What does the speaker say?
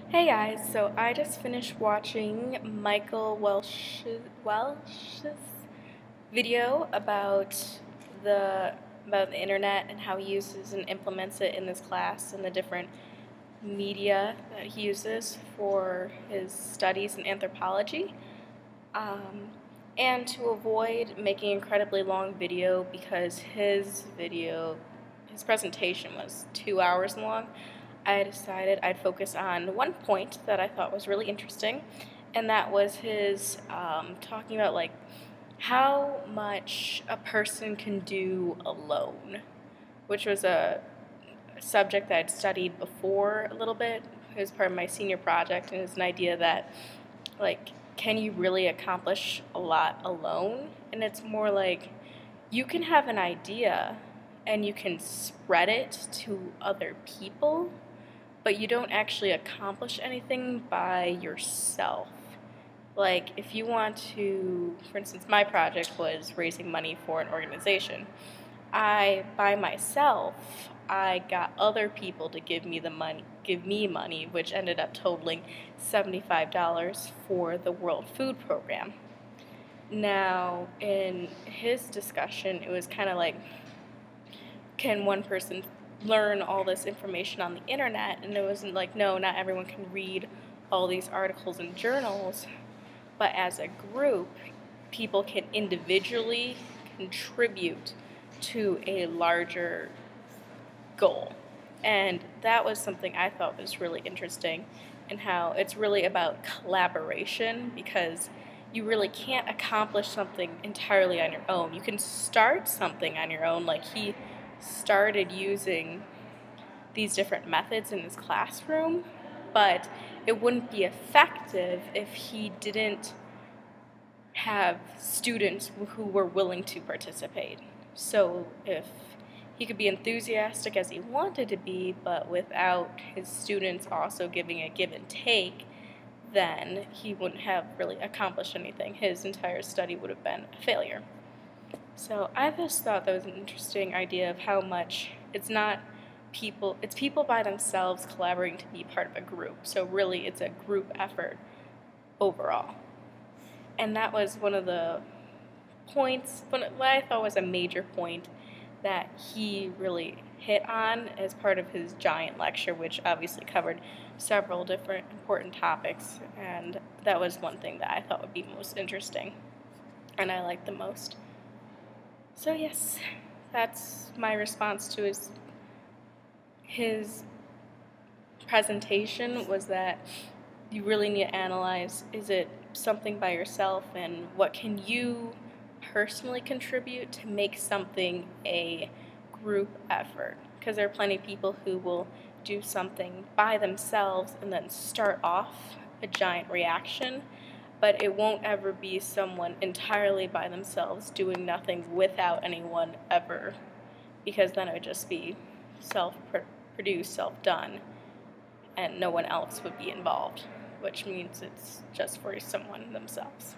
Hey guys, so I just finished watching Michael Welsh's video the about the internet and how he uses and implements it in this class and the different media that he uses for his studies in anthropology. Um, and to avoid making an incredibly long video because his presentation was 2 hours long, I decided I'd focus on one point that I thought was really interesting, and that was his talking about like how much a person can do alone, which was a subject that I'd studied before a little bit. It was part of my senior project, and it was an idea that like, can you really accomplish a lot alone? And it's more like you can have an idea and you can spread it to other people, but you don't actually accomplish anything by yourself. Like, if you want to, for instance, my project was raising money for an organization. By myself, I got other people to give me money, which ended up totaling $75 for the World Food Program. Now, in his discussion, it was kind of like, can one person learn all this information on the internet? And it wasn't like, no, not everyone can read all these articles and journals, but as a group, people can individually contribute to a larger goal. And that was something I thought was really interesting, and how it's really about collaboration, because you really can't accomplish something entirely on your own. You can start something on your own, like he started using these different methods in his classroom, but it wouldn't be effective if he didn't have students who were willing to participate. So if he could be enthusiastic as he wanted to be, but without his students also giving a give and take, then he wouldn't have really accomplished anything. His entire study would have been a failure. So I just thought that was an interesting idea of how much it's people by themselves collaborating to be part of a group. So really it's a group effort overall. And that was one of the points, what I thought was a major point that he really hit on as part of his giant lecture, which obviously covered several different important topics, and that was one thing that I thought would be most interesting and I liked the most. So yes, that's my response to his presentation, was that you really need to analyze, is it something by yourself, and what can you personally contribute to make something a group effort? Because there are plenty of people who will do something by themselves and then start off a giant reaction, but it won't ever be someone entirely by themselves doing nothing without anyone ever, because then it would just be self-produced, self-done, and no one else would be involved, which means it's just for someone themselves.